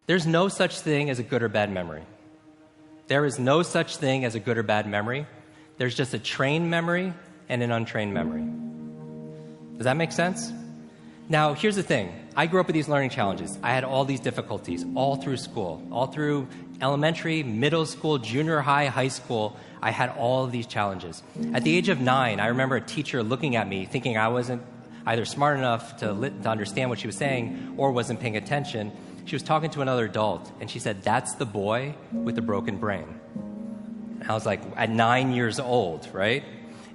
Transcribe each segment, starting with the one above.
There's no such thing as a good or bad memory. There is no such thing as a good or bad memory. There's just a trained memory and an untrained memory. Does that make sense? Now, here's the thing. I grew up with these learning challenges. I had all these difficulties all through school, all through elementary, middle school, junior high, high school. I had all of these challenges. At the age of 9, I remember a teacher looking at me thinking I wasn't either smart enough to understand what she was saying or wasn't paying attention. She was talking to another adult, and she said, "That's the boy with the broken brain." And I was like, at 9 years old, right?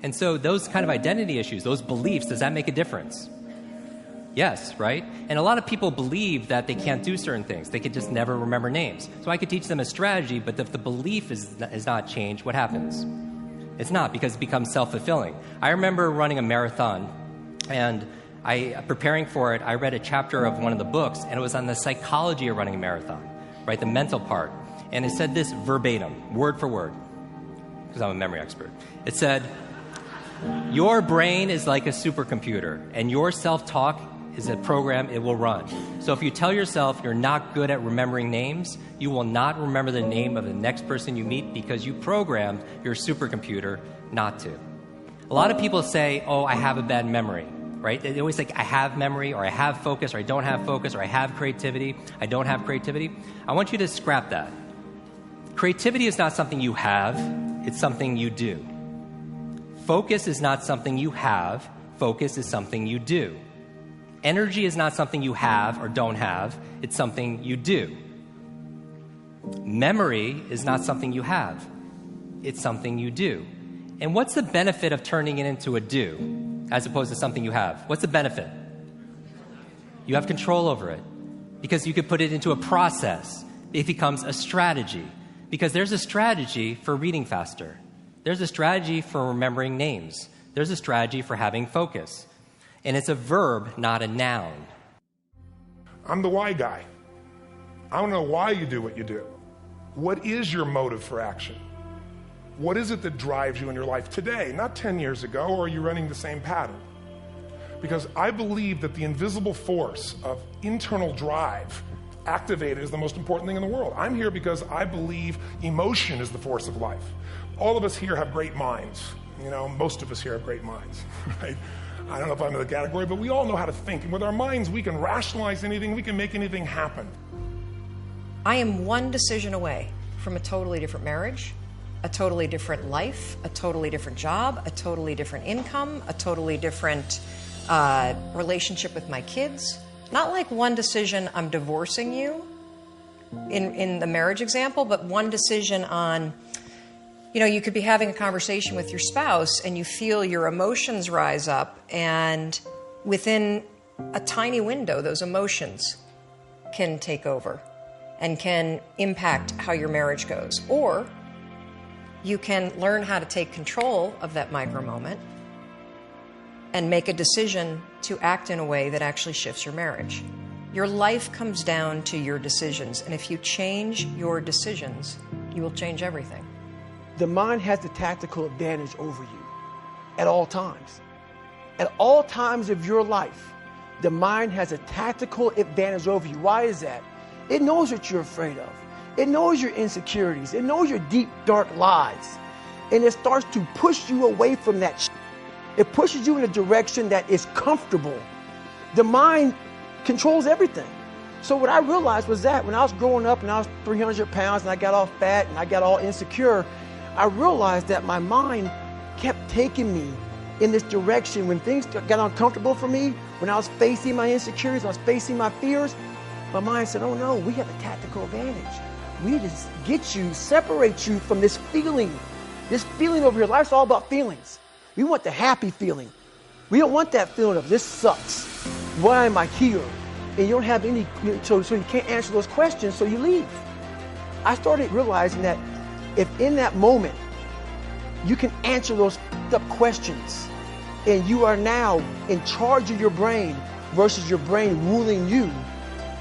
And so those kind of identity issues, those beliefs, does that make a difference? Yes, right? And a lot of people believe that they can't do certain things. They could just never remember names. So I could teach them a strategy, but if the belief is not changed, what happens? It's not, because it becomes self-fulfilling. I remember running a marathon, and preparing for it, I read a chapter of one of the books, and it was on the psychology of running a marathon, right? The mental part. And it said this verbatim, word for word, because I'm a memory expert. It said, "Your brain is like a supercomputer, and your self-talk is a program it will run. So if you tell yourself you're not good at remembering names, you will not remember the name of the next person you meet because you programmed your supercomputer not to." A lot of people say, "Oh, I have a bad memory," right? They always think, "I have memory," or "I have focus," or "I don't have focus," or "I have creativity," "I don't have creativity." I want you to scrap that. Creativity is not something you have, it's something you do. Focus is not something you have, focus is something you do. Energy is not something you have or don't have, it's something you do. Memory is not something you have, it's something you do. And what's the benefit of turning it into a do as opposed to something you have? What's the benefit? You have control over it because you could put it into a process. It becomes a strategy because there's a strategy for reading faster. There's a strategy for remembering names. There's a strategy for having focus. And it's a verb, not a noun. I'm the why guy. I want to know why you do what you do. What is your motive for action? What is it that drives you in your life today, not 10 years ago, or are you running the same pattern? Because I believe that the invisible force of internal drive activated is the most important thing in the world. I'm here because I believe emotion is the force of life. All of us here have great minds. You know, most of us here have great minds, right? I don't know if I'm in the category, but we all know how to think. And with our minds, we can rationalize anything. We can make anything happen. I am one decision away from a totally different marriage, a totally different life, a totally different job, a totally different income, a totally different relationship with my kids. Not like one decision, I'm divorcing you in the marriage example, but one decision on, you know, you could be having a conversation with your spouse and you feel your emotions rise up, and within a tiny window, those emotions can take over and can impact how your marriage goes. Or you can learn how to take control of that micro moment and make a decision to act in a way that actually shifts your marriage. Your life comes down to your decisions, and if you change your decisions, you will change everything. The mind has the tactical advantage over you at all times. At all times of your life, the mind has a tactical advantage over you. Why is that? It knows what you're afraid of. It knows your insecurities. It knows your deep, dark lies. And it starts to push you away from that shit. It pushes you in a direction that is comfortable. The mind controls everything. So what I realized was that when I was growing up and I was 300 pounds and I got all fat and I got all insecure, I realized that my mind kept taking me in this direction. When things got uncomfortable for me, when I was facing my insecurities, I was facing my fears, my mind said, "Oh no, we have a tactical advantage. We need to get you, separate you from this feeling over your life. It's all about feelings. We want the happy feeling. We don't want that feeling of this sucks. Why am I here?" And you don't have any, so you can't answer those questions, so you leave. I started realizing that if in that moment you can answer those up questions and you are now in charge of your brain versus your brain ruling you,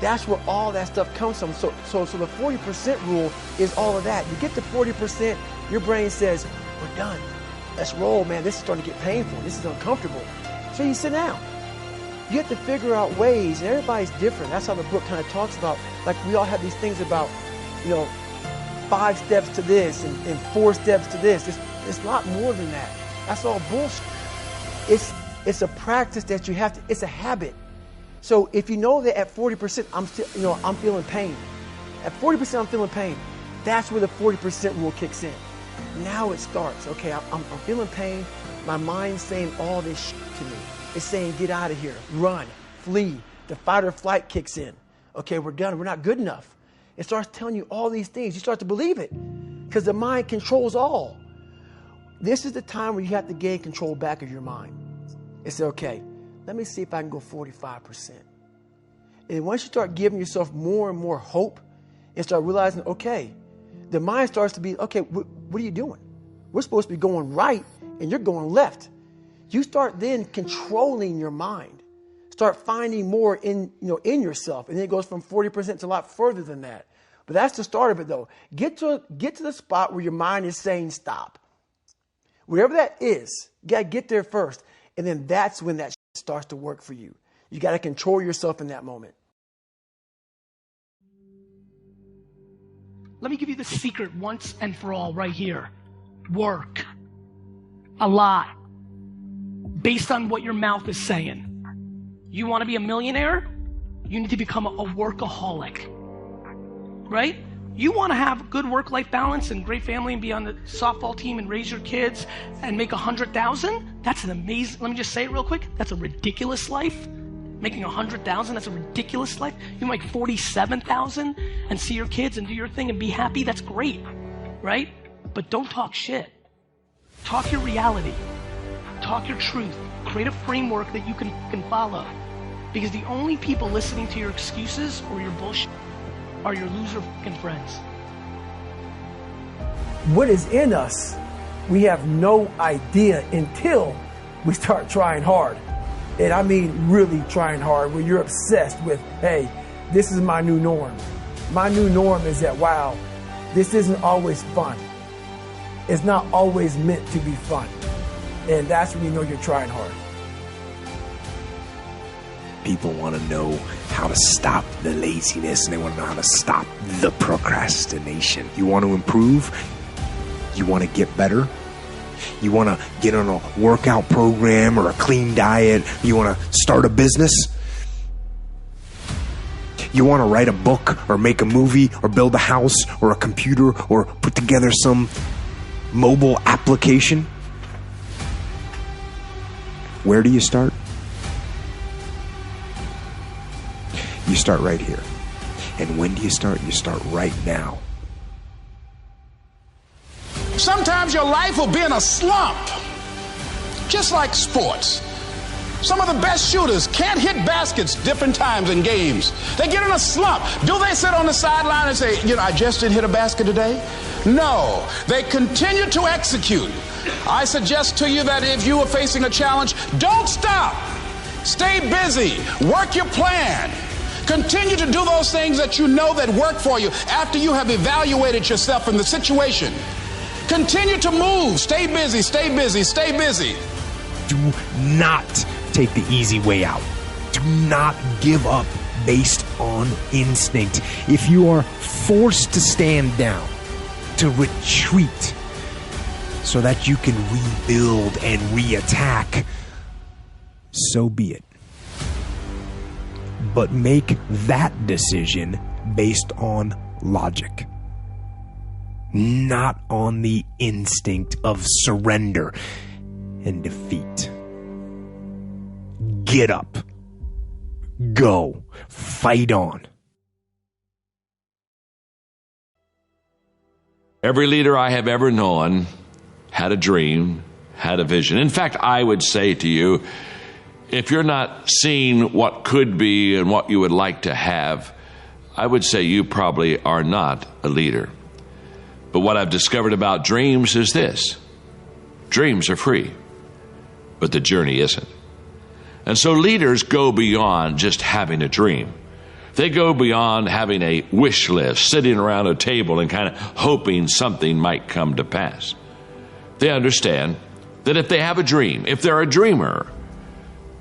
that's where all that stuff comes from. So the 40% rule is all of that. You get to 40%, your brain says, "We're done. Let's roll, man. This is starting to get painful. This is uncomfortable." So you sit down. You have to figure out ways, and everybody's different. That's how the book kind of talks about, like we all have these things about, 5 steps to this and 4 steps to this. It's a lot more than that. That's all bullshit. It's a practice that you have to, it's a habit. So if you know that at 40%, I'm feeling pain. At 40% I'm feeling pain. That's where the 40% rule kicks in. Now it starts. Okay, I'm feeling pain. My mind's saying all this shit to me. It's saying, get out of here, run, flee. The fight or flight kicks in. Okay, we're done. We're not good enough. It starts telling you all these things. You start to believe it because the mind controls all. This is the time where you have to gain control back of your mind. It's okay, let me see if I can go 45%. And once you start giving yourself more and more hope and start realizing, okay, the mind starts to be, okay, what are you doing? We're supposed to be going right and you're going left. You start then controlling your mind. Start finding more in yourself. And then it goes from 40% to a lot further than that. But that's the start of it though. Get to the spot where your mind is saying stop. Wherever that is, you got to get there first. And then that's when that starts to work for you. You got to control yourself in that moment. Let me give you the secret once and for all right here. Work. A lot. Based on what your mouth is saying. You want to be a millionaire? You need to become a workaholic. Right? You want to have good work-life balance and great family and be on the softball team and raise your kids and make $100,000? That's an amazing, let me just say it real quick. That's a ridiculous life. Making $100,000, that's a ridiculous life. You make $47,000 and see your kids and do your thing and be happy. That's great, right? But don't talk shit. Talk your reality. Talk your truth. Create a framework that you can follow. Because the only people listening to your excuses or your bullshit are your loser fucking friends. What is in us, we have no idea until we start trying hard. And I mean really trying hard, where you're obsessed with, hey, this is my new norm. My new norm is that, wow, this isn't always fun. It's not always meant to be fun. And that's when you know you're trying hard. People want to know how to stop the laziness, and they want to know how to stop the procrastination. You want to improve? You want to get better? You want to get on a workout program or a clean diet? You want to start a business? You want to write a book or make a movie or build a house or a computer or put together some mobile application? Where do you start? You start right here. And when do you start? You start right now. Sometimes your life will be in a slump, just like sports. Some of the best shooters can't hit baskets different times in games. They get in a slump. Do they sit on the sideline and say, I just didn't hit a basket today? No, they continue to execute. I suggest to you that if you are facing a challenge, don't stop. Stay busy. Work your plan. Continue to do those things that you know that work for you after you have evaluated yourself in the situation. Continue to move. Stay busy, stay busy, stay busy. Do not take the easy way out. Do not give up based on instinct. If you are forced to stand down, to retreat, so that you can rebuild and reattack, so be it. But make that decision based on logic, not on the instinct of surrender and defeat. Get up. Go. Fight on. Every leader I have ever known had a dream, had a vision. In fact, I would say to you, if you're not seeing what could be and what you would like to have, I would say you probably are not a leader. But what I've discovered about dreams is this: dreams are free, but the journey isn't. And so leaders go beyond just having a dream. They go beyond having a wish list, sitting around a table and kind of hoping something might come to pass. They understand that if they have a dream, if they're a dreamer,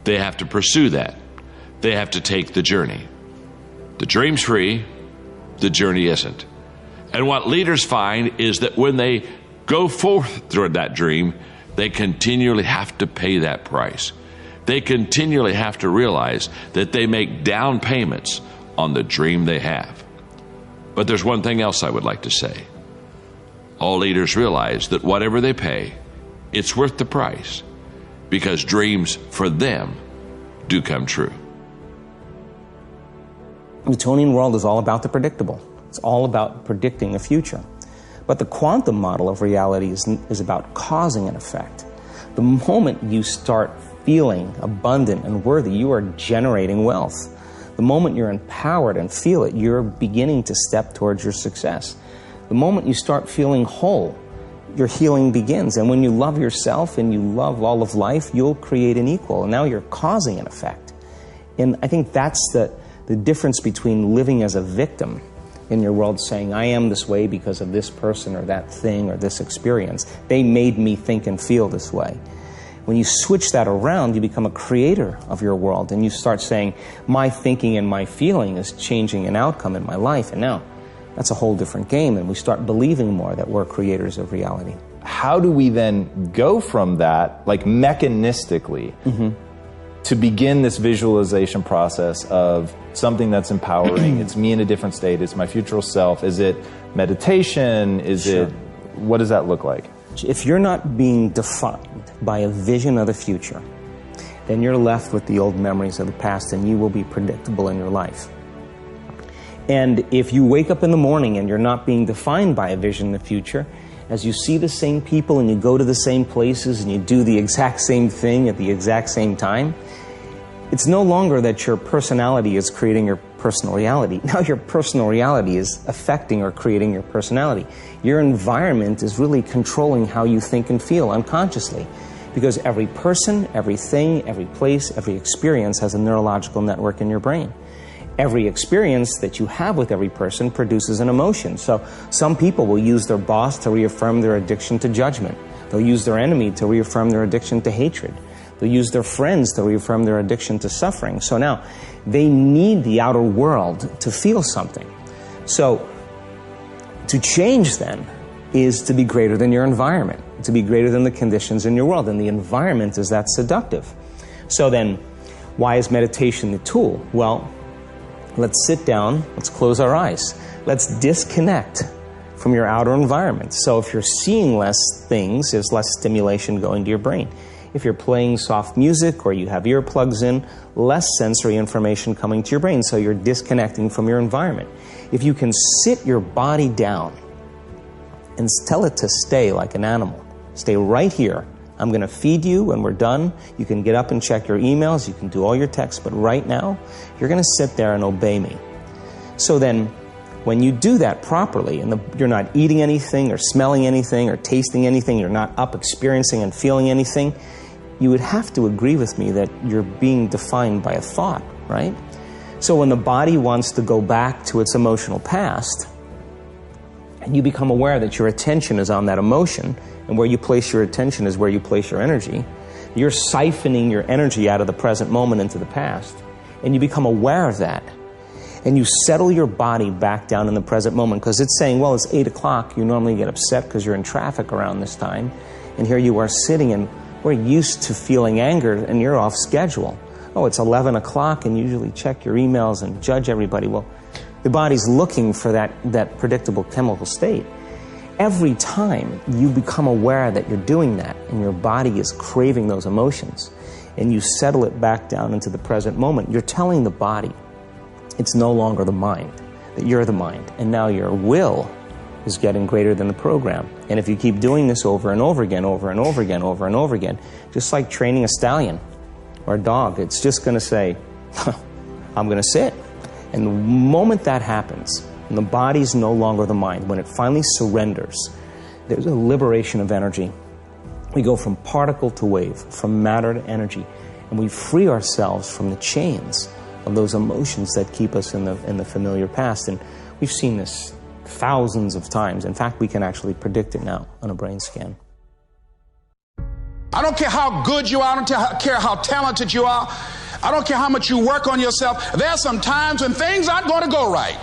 they have to pursue that. they have to take the journey. The dream's free, the journey isn't. And what leaders find is that when they go forth through that dream, they continually have to pay that price. They continually have to realize that they make down payments on the dream they have. But there's one thing else I would like to say. All leaders realize that whatever they pay, it's worth the price, because dreams for them do come true. The Newtonian world is all about the predictable. It's all about predicting the future. But the quantum model of reality is about causing an effect. The moment you start feeling abundant and worthy, you are generating wealth. The moment you're empowered and feel it, you're beginning to step towards your success. The moment you start feeling whole, your healing begins. And when you love yourself and you love all of life, you'll create an equal. And now you're causing an effect. And I think that's the difference between living as a victim in your world, saying, I am this way because of this person or that thing or this experience. They made me think and feel this way. When you switch that around, you become a creator of your world, and you start saying, my thinking and my feeling is changing an outcome in my life. And now that's a whole different game, and we start believing more that we're creators of reality. How do we then go from that, like mechanistically, to begin this visualization process of something that's empowering? It's me in a different state. It's my future self. Is it meditation? Is it, what does that look like? If you're not being defined by a vision of the future, then you're left with the old memories of the past, and you will be predictable in your life. And if you wake up in the morning and you're not being defined by a vision of the future, as you see the same people and you go to the same places and you do the exact same thing at the exact same time, it's no longer that your personality is creating your personal reality. Now your personal reality is affecting or creating your personality. Your environment is really controlling how you think and feel unconsciously, because every person, everything, every place, every experience has a neurological network in your brain. Every experience that you have with every person produces an emotion. So some people will use their boss to reaffirm their addiction to judgment. They'll use their enemy to reaffirm their addiction to hatred. They'll use their friends to reaffirm their addiction to suffering. So now they need the outer world to feel something. So to change then is to be greater than your environment, to be greater than the conditions in your world. And the environment is that seductive. So then why is meditation the tool? Well, let's sit down, let's close our eyes. Let's disconnect from your outer environment. So if you're seeing less things, there's less stimulation going to your brain. If you're playing soft music or you have earplugs in, less sensory information coming to your brain, so you're disconnecting from your environment. If you can sit your body down and tell it to stay like an animal, stay right here. I'm going to feed you when we're done. You can get up and check your emails. You can do all your texts. But right now, you're going to sit there and obey me. So then, when you do that properly, and you're not eating anything or smelling anything or tasting anything, you're not up experiencing and feeling anything, you would have to agree with me that you're being defined by a thought, right? So when the body wants to go back to its emotional past, and you become aware that your attention is on that emotion, and where you place your attention is where you place your energy, you're siphoning your energy out of the present moment into the past, and you become aware of that. And you settle your body back down in the present moment, because it's saying, well, it's 8 o'clock. You normally get upset because you're in traffic around this time. And here you are sitting, and we're used to feeling anger, and you're off schedule. Oh, it's 11 o'clock, and you usually check your emails and judge everybody. Well, the body's looking for that predictable chemical state. Every time you become aware that you're doing that, and your body is craving those emotions, and you settle it back down into the present moment, you're telling the body, it's no longer the mind, that you're the mind. And now your will is getting greater than the program. And if you keep doing this over and over again, over and over again, over and over again, just like training a stallion or a dog, it's just going to say, I'm going to sit. And the moment that happens, and the body's no longer the mind, when it finally surrenders, there's a liberation of energy. We go from particle to wave, from matter to energy, and we free ourselves from the chains of those emotions that keep us in the familiar past. And we've seen this thousands of times. In fact, we can actually predict it now on a brain scan. I don't care how good you are. I don't care how talented you are. I don't care how much you work on yourself. There are some times when things aren't going to go right.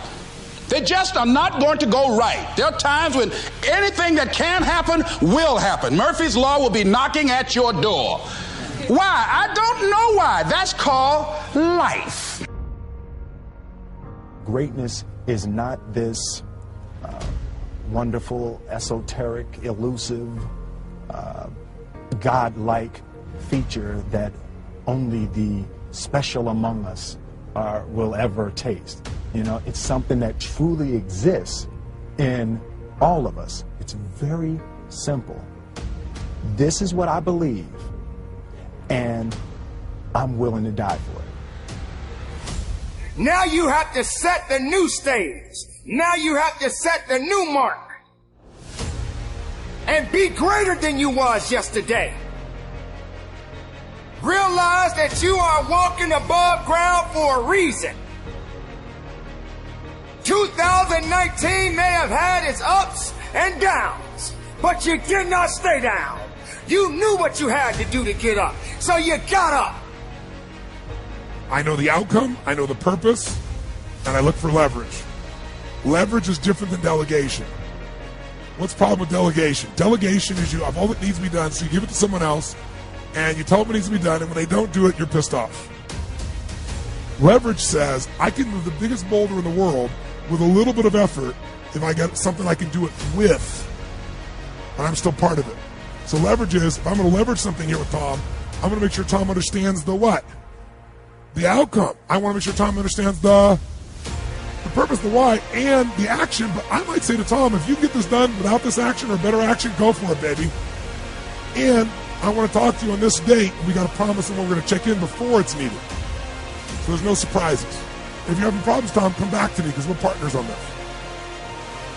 They just are not going to go right. There are times when anything that can happen will happen. Murphy's Law will be knocking at your door. Why? I don't know why. That's called life. Greatness is not this wonderful, esoteric, elusive, God-like feature that only the special among us will ever taste. You know, it's something that truly exists in all of us. It's very simple. This is what I believe, and I'm willing to die for it. Now you have to set the new stage. Now you have to set the new mark. And be greater than you was yesterday. Realize that you are walking above ground for a reason. 2019 may have had its ups and downs, but you did not stay down. You knew what you had to do to get up, so you got up. I know the outcome, I know the purpose, and I look for leverage. Leverage is different than delegation. What's the problem with delegation? Delegation is you have all that needs to be done, so you give it to someone else, and you tell them what needs to be done, and when they don't do it, you're pissed off. Leverage says, I can move the biggest boulder in the world with a little bit of effort if I get something I can do it with, and I'm still part of it. So leverage is, if I'm going to leverage something here with Tom, I'm going to make sure Tom understands the what? The outcome. I want to make sure Tom understands the purpose, the why, and the action. But I might say to Tom, if you can get this done without this action or better action, go for it, baby. And I want to talk to you on this date. We got to promise them we're going to check in before it's needed. So there's no surprises. If you're having problems, Tom, come back to me because we're partners on this.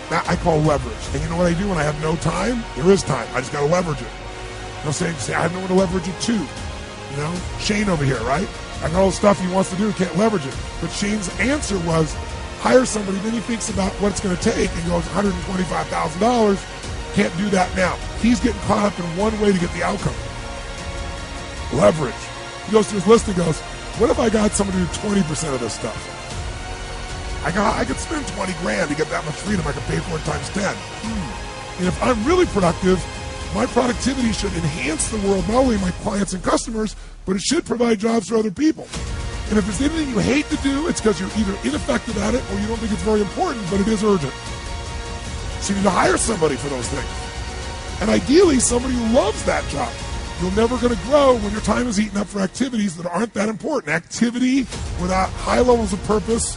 That I call leverage. And you know what I do when I have no time? There is time. I just got to leverage it. You know, say I have no one to leverage it to. You know, Shane over here, right? I got all the stuff he wants to do, can't leverage it. But Shane's answer was, hire somebody, then he thinks about what it's going to take and goes, $125,000, can't do that now. He's getting caught up in one way to get the outcome. Leverage. He goes through his list and goes, what if I got somebody to do 20% of this stuff? I could spend 20 grand to get that much freedom. I could pay for it times 10. And if I'm really productive, my productivity should enhance the world, not only my clients and customers, but it should provide jobs for other people. And if there's anything you hate to do, it's because you're either ineffective at it or you don't think it's very important, but it is urgent. So you need to hire somebody for those things. And ideally, somebody who loves that job. You're never going to grow when your time is eaten up for activities that aren't that important. Activity without high levels of purpose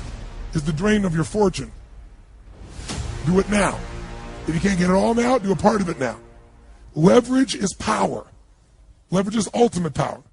is the drain of your fortune. Do it now. If you can't get it all now, do a part of it now. Leverage is power. Leverage is ultimate power.